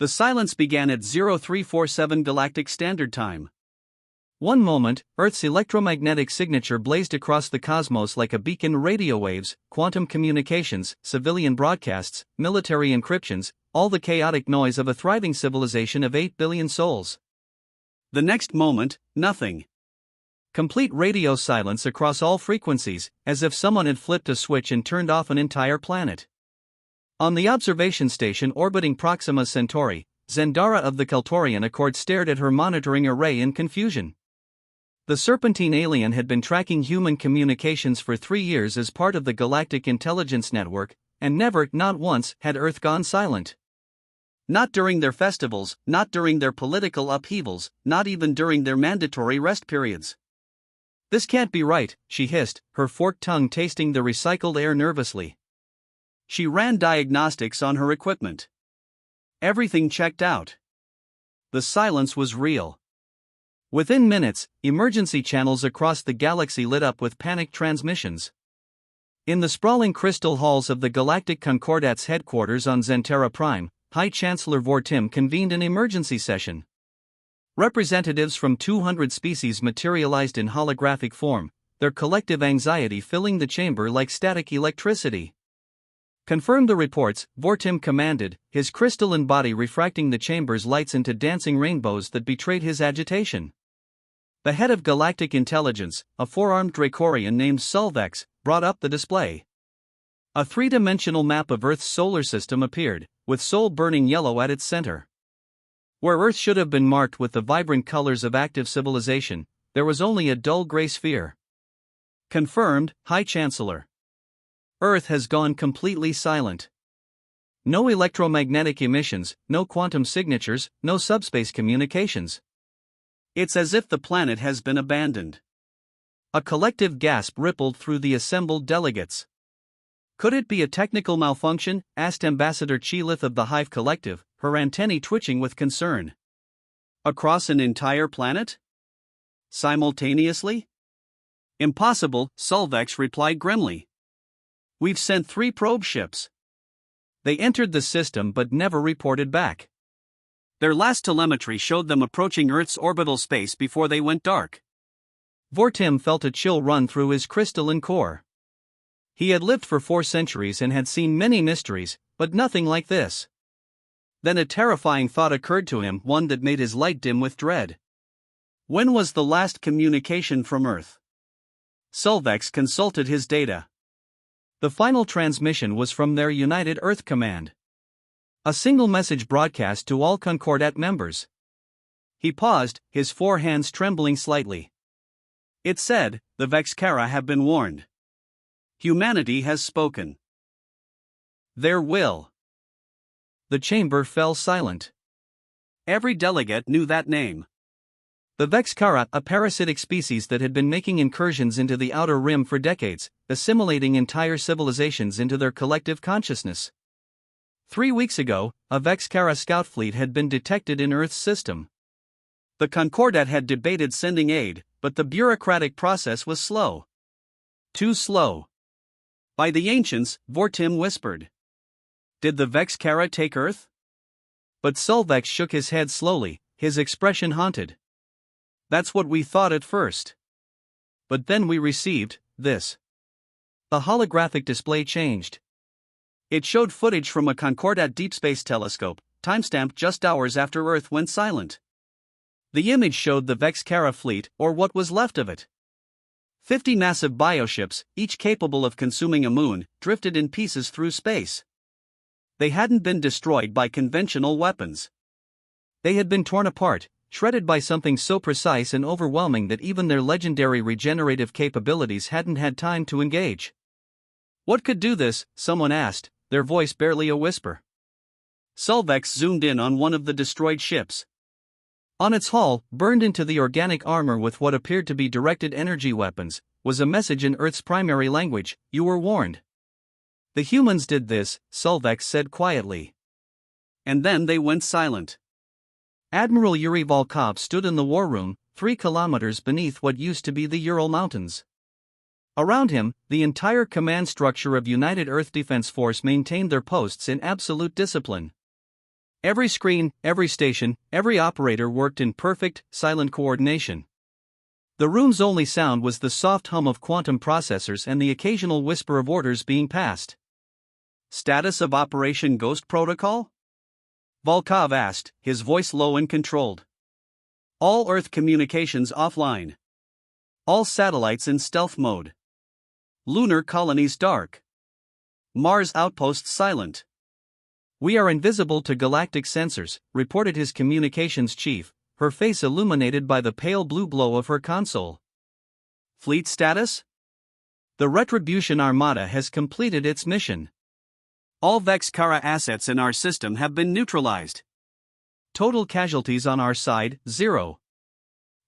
The silence began at 0347 Galactic Standard Time. One moment, Earth's electromagnetic signature blazed across the cosmos like a beacon. Radio waves, quantum communications, civilian broadcasts, military encryptions, all the chaotic noise of a thriving civilization of 8 billion souls. The next moment, nothing. Complete radio silence across all frequencies, as if someone had flipped a switch and turned off an entire planet. On the observation station orbiting Proxima Centauri, Zendara of the Kaltorian Accord stared at her monitoring array in confusion. The serpentine alien had been tracking human communications for 3 years as part of the Galactic Intelligence Network, and never, not once, had Earth gone silent. Not during their festivals, not during their political upheavals, not even during their mandatory rest periods. This can't be right, she hissed, her forked tongue tasting the recycled air nervously. She ran diagnostics on her equipment. Everything checked out. The silence was real. Within minutes, emergency channels across the galaxy lit up with panicked transmissions. In the sprawling crystal halls of the Galactic Concordat's headquarters on Zentera Prime, High Chancellor Vortim convened an emergency session. Representatives from 200 species materialized in holographic form, their collective anxiety filling the chamber like static electricity. "Confirm the reports," Vortim commanded, his crystalline body refracting the chamber's lights into dancing rainbows that betrayed his agitation. The head of Galactic Intelligence, a four-armed Dracorian named Solvex, brought up the display. A three-dimensional map of Earth's solar system appeared, with Sol burning yellow at its center. Where Earth should have been marked with the vibrant colors of active civilization, there was only a dull gray sphere. "Confirmed, High Chancellor. Earth has gone completely silent. No electromagnetic emissions, no quantum signatures, no subspace communications. It's as if the planet has been abandoned." A collective gasp rippled through the assembled delegates. "Could it be a technical malfunction?" asked Ambassador Chilith of the Hive Collective, her antennae twitching with concern. "Across an entire planet? Simultaneously? Impossible," Solvex replied grimly. "We've sent 3 probe ships. They entered the system but never reported back. Their last telemetry showed them approaching Earth's orbital space before they went dark." Vortim felt a chill run through his crystalline core. He had lived for 4 centuries and had seen many mysteries, but nothing like this. Then a terrifying thought occurred to him, one that made his light dim with dread. When was the last communication from Earth? Solvex consulted his data. The final transmission was from their United Earth Command. A single message broadcast to all Concordat members. He paused, his 4 hands trembling slightly. It said, "The Vexkara have been warned. Humanity has spoken. Their will." The chamber fell silent. Every delegate knew that name. The Vexkara, a parasitic species that had been making incursions into the outer rim for decades, assimilating entire civilizations into their collective consciousness. 3 weeks ago, a Vexkara scout fleet had been detected in Earth's system. The Concordat had debated sending aid, but the bureaucratic process was slow. Too slow. By the ancients, Vortim whispered. Did the Vexkara take Earth? But Solvex shook his head slowly, his expression haunted. That's what we thought at first. But then we received this. The holographic display changed. It showed footage from a Concordat deep space telescope, timestamped just hours after Earth went silent. The image showed the Vexkara fleet, or what was left of it. 50 massive bioships, each capable of consuming a moon, drifted in pieces through space. They hadn't been destroyed by conventional weapons. They had been torn apart, shredded by something so precise and overwhelming that even their legendary regenerative capabilities hadn't had time to engage. What could do this? Someone asked, their voice barely a whisper. Solvex zoomed in on one of the destroyed ships. On its hull, burned into the organic armor with what appeared to be directed energy weapons, was a message in Earth's primary language: "You were warned." "The humans did this," Solvex said quietly. And then they went silent. Admiral Yuri Volkov stood in the war room, 3 kilometers beneath what used to be the Ural Mountains. Around him, the entire command structure of United Earth Defense Force maintained their posts in absolute discipline. Every screen, every station, every operator worked in perfect, silent coordination. The room's only sound was the soft hum of quantum processors and the occasional whisper of orders being passed. Status of Operation Ghost Protocol? Volkov asked, his voice low and controlled. All Earth communications offline. All satellites in stealth mode. Lunar colonies dark. Mars outposts silent. We are invisible to galactic sensors, reported his communications chief, her face illuminated by the pale blue glow of her console. Fleet status? The Retribution Armada has completed its mission. All Vexkara assets in our system have been neutralized. Total casualties on our side, 0.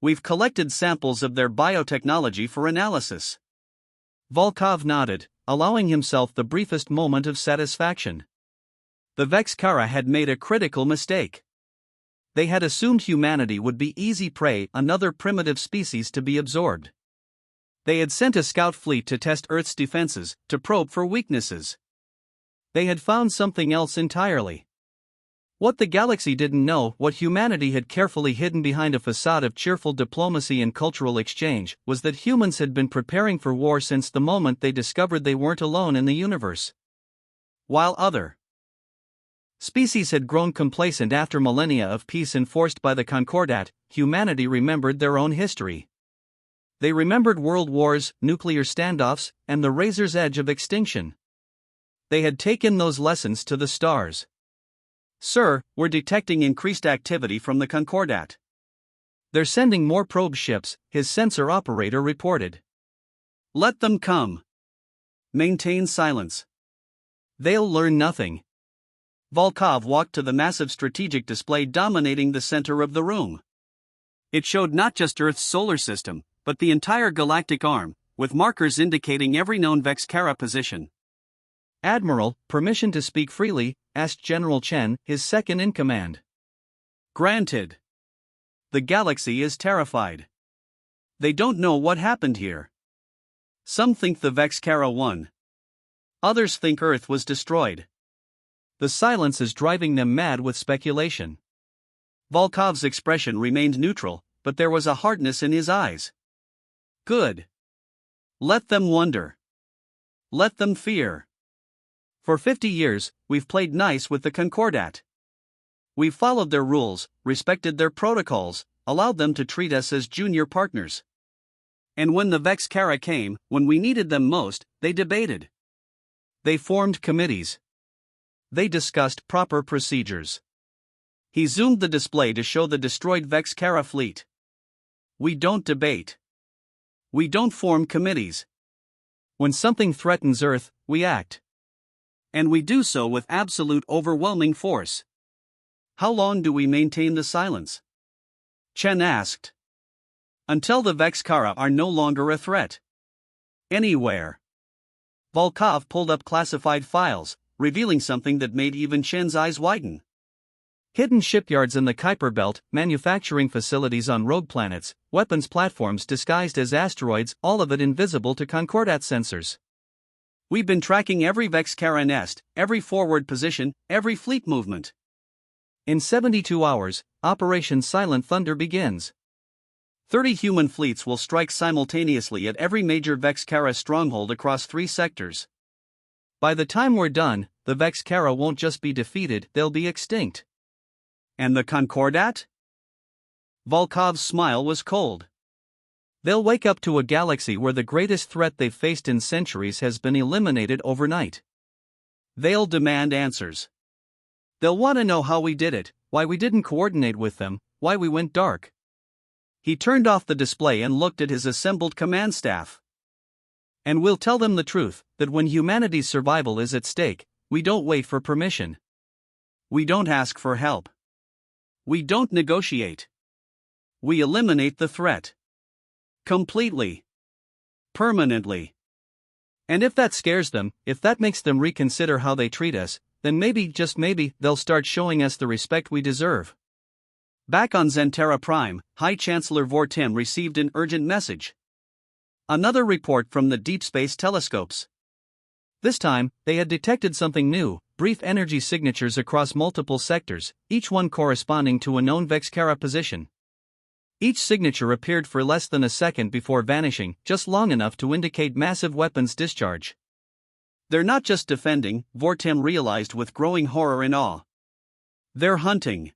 We've collected samples of their biotechnology for analysis. Volkov nodded, allowing himself the briefest moment of satisfaction. The Vexkara had made a critical mistake. They had assumed humanity would be easy prey, another primitive species to be absorbed. They had sent a scout fleet to test Earth's defenses, to probe for weaknesses. They had found something else entirely. What the galaxy didn't know, what humanity had carefully hidden behind a facade of cheerful diplomacy and cultural exchange, was that humans had been preparing for war since the moment they discovered they weren't alone in the universe. While other species had grown complacent after millennia of peace enforced by the Concordat, humanity remembered their own history. They remembered world wars, nuclear standoffs, and the razor's edge of extinction. They had taken those lessons to the stars. Sir, we're detecting increased activity from the Concordat. They're sending more probe ships, his sensor operator reported. Let them come. Maintain silence. They'll learn nothing. Volkov walked to the massive strategic display dominating the center of the room. It showed not just Earth's solar system, but the entire galactic arm, with markers indicating every known Vexkara position. Admiral, permission to speak freely, asked General Chen, his second-in-command. Granted. The galaxy is terrified. They don't know what happened here. Some think the Vexkara won. Others think Earth was destroyed. The silence is driving them mad with speculation. Volkov's expression remained neutral, but there was a hardness in his eyes. Good. Let them wonder. Let them fear. For 50 years, we've played nice with the Concordat. We've followed their rules, respected their protocols, allowed them to treat us as junior partners. And when the Vexkara came, when we needed them most, they debated. They formed committees. They discussed proper procedures. He zoomed the display to show the destroyed Vexkara fleet. We don't debate. We don't form committees. When something threatens Earth, we act. And we do so with absolute overwhelming force. How long do we maintain the silence? Chen asked. Until the Vexkara are no longer a threat. Anywhere. Volkov pulled up classified files, revealing something that made even Chen's eyes widen. Hidden shipyards in the Kuiper Belt, manufacturing facilities on rogue planets, weapons platforms disguised as asteroids, all of it invisible to Concordat sensors. We've been tracking every Vexkara nest, every forward position, every fleet movement. In 72 hours, Operation Silent Thunder begins. 30 human fleets will strike simultaneously at every major Vexkara stronghold across 3 sectors. By the time we're done, the Vexkara won't just be defeated, they'll be extinct. And the Concordat? Volkov's smile was cold. They'll wake up to a galaxy where the greatest threat they've faced in centuries has been eliminated overnight. They'll demand answers. They'll want to know how we did it, why we didn't coordinate with them, why we went dark. He turned off the display and looked at his assembled command staff. And we'll tell them the truth, that when humanity's survival is at stake, we don't wait for permission. We don't ask for help. We don't negotiate. We eliminate the threat. Completely. Permanently. And if that scares them, if that makes them reconsider how they treat us, then maybe, just maybe, they'll start showing us the respect we deserve. Back on Zentera Prime, High Chancellor Vortim received an urgent message. Another report from the Deep Space Telescopes. This time, they had detected something new, brief energy signatures across multiple sectors, each one corresponding to a known Vexkara position. Each signature appeared for less than a second before vanishing, just long enough to indicate massive weapons discharge. They're not just defending, Vortim realized with growing horror and awe. They're hunting.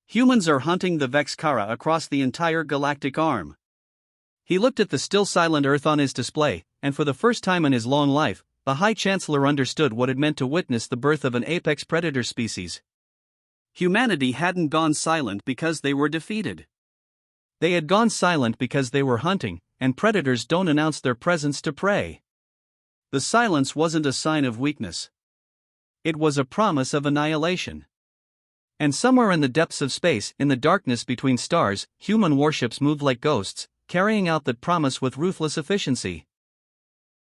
Humans are hunting the Vexkara across the entire galactic arm. He looked at the still silent Earth on his display, and for the first time in his long life, the High Chancellor understood what it meant to witness the birth of an apex predator species. Humanity hadn't gone silent because they were defeated. They had gone silent because they were hunting, and predators don't announce their presence to prey. The silence wasn't a sign of weakness. It was a promise of annihilation. And somewhere in the depths of space, in the darkness between stars, human warships moved like ghosts, carrying out that promise with ruthless efficiency.